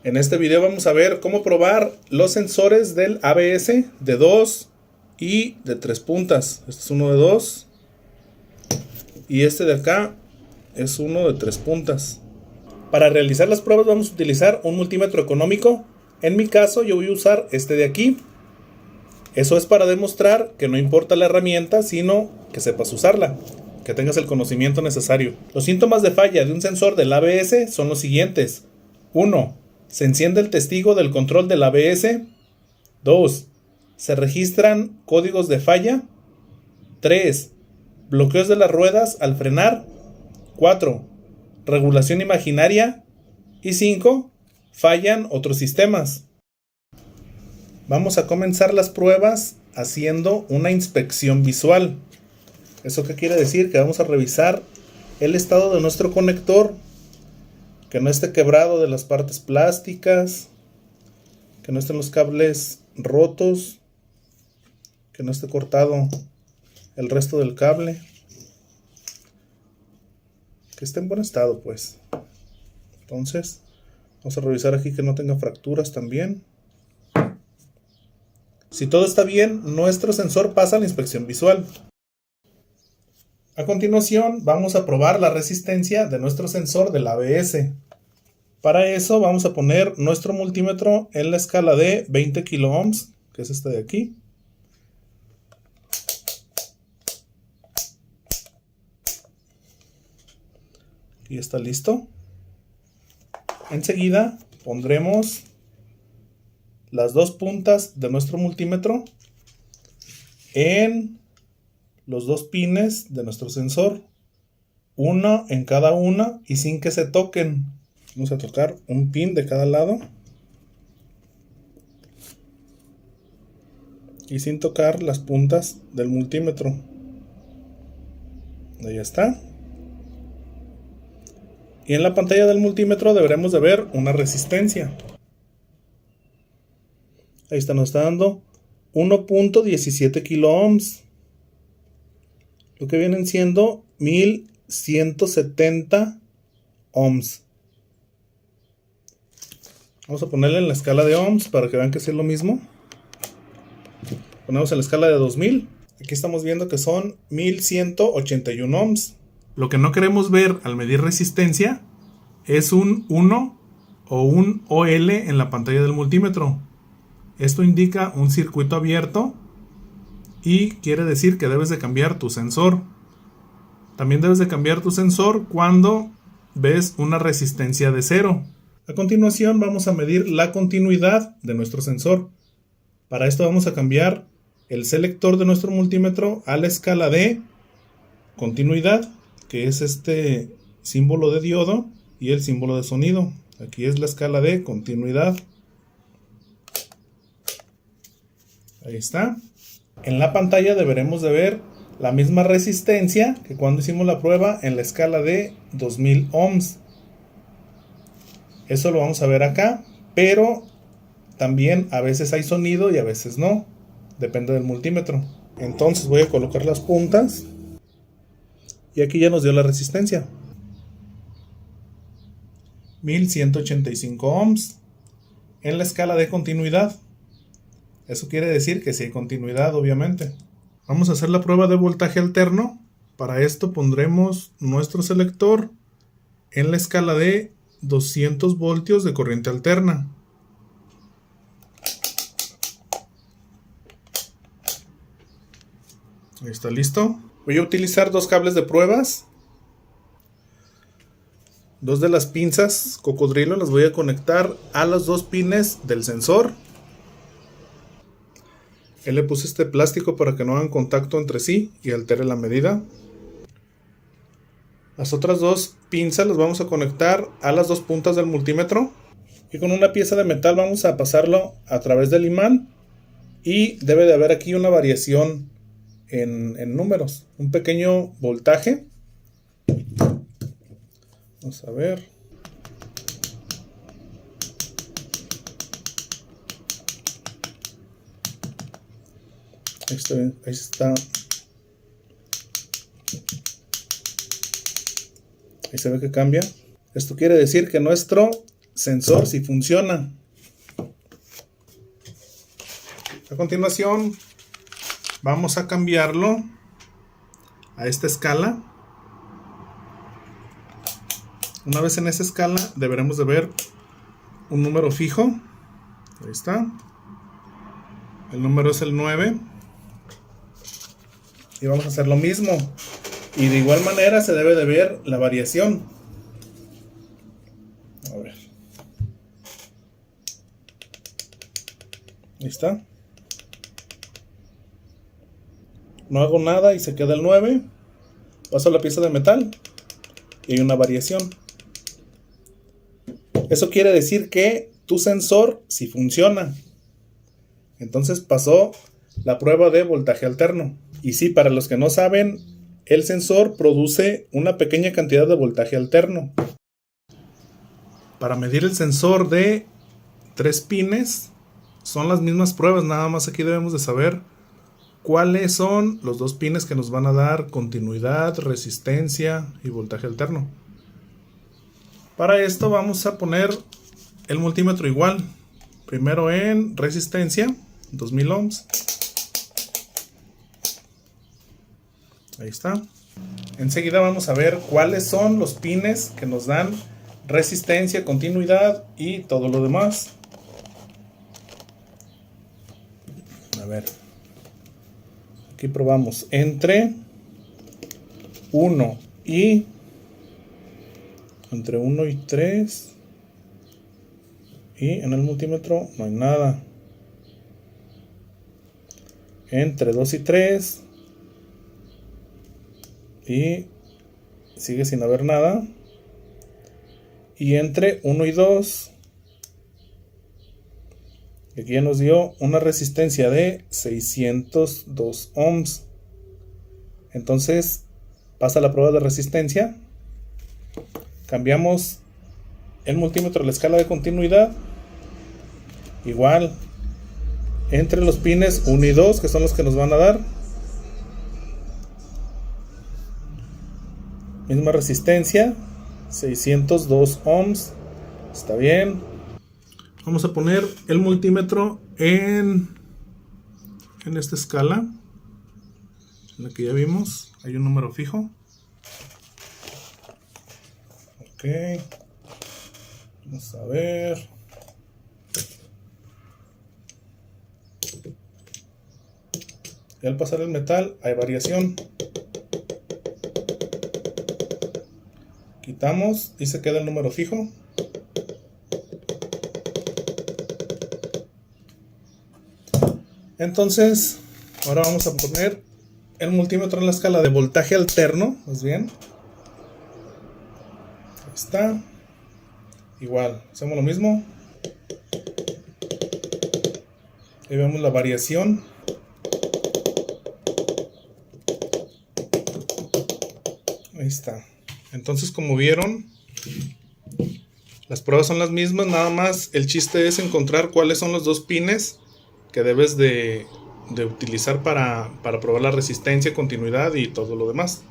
En este video vamos a ver cómo probar los sensores del ABS de 2 y de 3 puntas. Este es uno de 2 y este de acá es uno de 3 puntas. Para realizar las pruebas vamos a utilizar un multímetro económico. En mi caso yo voy a usar este de aquí. Eso es para demostrar que no importa la herramienta, sino que sepas usarla, que tengas el conocimiento necesario. Los síntomas de falla de un sensor del ABS son los siguientes. 1. Se enciende el testigo del control del ABS. 2. Se registran códigos de falla. 3. Bloqueos de las ruedas al frenar. 4. Regulación imaginaria. Y 5. Fallan otros sistemas. Vamos a comenzar las pruebas haciendo una inspección visual. ¿Eso qué quiere decir? Que vamos a revisar el estado de nuestro conector, que no esté quebrado de las partes plásticas, que no estén los cables rotos, que no esté cortado el resto del cable, que esté en buen estado pues. Entonces vamos a revisar aquí que no tenga fracturas también. Si todo está bien, nuestro sensor pasa a la inspección visual. A continuación vamos a probar la resistencia de nuestro sensor del ABS. Para eso vamos a poner nuestro multímetro en la escala de 20 kilo ohms, que es este de aquí. Y está listo. Enseguida pondremos las dos puntas de nuestro multímetro en los dos pines de nuestro sensor, uno en cada una y sin que se toquen. Vamos a tocar un pin de cada lado y sin tocar las puntas del multímetro. Ahí está. Y en la pantalla del multímetro deberemos de ver una resistencia. Ahí está, nos está dando 1.17 kilo ohms, lo que vienen siendo 1170 ohms. Vamos a ponerle en la escala de ohms para que vean que sí es lo mismo. Ponemos en la escala de 2000. Aquí estamos viendo que son 1181 ohms. Lo que no queremos ver al medir resistencia es un 1 o un OL en la pantalla del multímetro. Esto indica un circuito abierto y quiere decir que debes de cambiar tu sensor. También debes de cambiar tu sensor cuando ves una resistencia de 0. A continuación vamos a medir la continuidad de nuestro sensor. Para esto vamos a cambiar el selector de nuestro multímetro a la escala de continuidad, que es este símbolo de diodo y el símbolo de sonido. Aquí es la escala de continuidad. Ahí está. En la pantalla deberemos de ver la misma resistencia que cuando hicimos la prueba en la escala de 2000 ohms. Eso lo vamos a ver acá, pero también a veces hay sonido y a veces no. Depende del multímetro. Entonces voy a colocar las puntas y aquí ya nos dio la resistencia. 1185 ohms en la escala de continuidad. Eso quiere decir que sí hay continuidad, obviamente. Vamos a hacer la prueba de voltaje alterno. Para esto pondremos nuestro selector en la escala de 200 voltios de corriente alterna. Ahí está listo. Voy a utilizar dos cables de pruebas. Dos de las pinzas cocodrilo las voy a conectar a los dos pines del sensor. Le puse este plástico para que no hagan contacto entre sí y altere la medida. Las otras dos pinzas las vamos a conectar a las dos puntas del multímetro. Y con una pieza de metal vamos a pasarlo a través del imán. Y debe de haber aquí una variación en números. Un pequeño voltaje. Vamos a ver. Ahí está. Ahí se ve que cambia. Esto quiere decir que nuestro sensor si funciona. A continuación vamos a cambiarlo a esta escala. Una vez en esa escala deberemos de ver un número fijo. Ahí está. El número es el 9. Y vamos a hacer lo mismo. Y de igual manera se debe de ver la variación. A ver. Ahí está. No hago nada y se queda el 9. Paso la pieza de metal y hay una variación. Eso quiere decir que tu sensor sí funciona. Entonces pasó la prueba de voltaje alterno. Y sí, para los que no saben, el sensor produce una pequeña cantidad de voltaje alterno. Para medir el sensor de 3 pines son las mismas pruebas, nada más aquí debemos de saber cuáles son los 2 pines que nos van a dar continuidad, resistencia y voltaje alterno. Para esto vamos a poner el multímetro igual. Primero en resistencia, 2000 ohms. Ahí está. Enseguida vamos a ver cuáles son los pines que nos dan resistencia, continuidad y todo lo demás. A ver. Aquí probamos entre 1 y 3. Y en el multímetro no hay nada. Entre 2 y 3. Y sigue sin haber nada. Y entre 1 y 2. Y aquí ya nos dio una resistencia de 602 ohms. Entonces pasa la prueba de resistencia. Cambiamos el multímetro a la escala de continuidad. Igual entre los pines 1 y 2, que son los que nos van a dar misma resistencia, 602 ohms. Está bien. Vamos a poner el multímetro en esta escala en la que ya vimos. Hay un número fijo. Ok. Vamos a ver. Y al pasar el metal hay variación. Quitamos y se queda el número fijo. Entonces, ahora vamos a poner el multímetro en la escala de voltaje alterno. Más bien. Ahí está. Igual, hacemos lo mismo. Ahí vemos la variación. Ahí está. Entonces, como vieron, las pruebas son las mismas, nada más el chiste es encontrar cuáles son los 2 pines que debes de utilizar para probar la resistencia, continuidad y todo lo demás.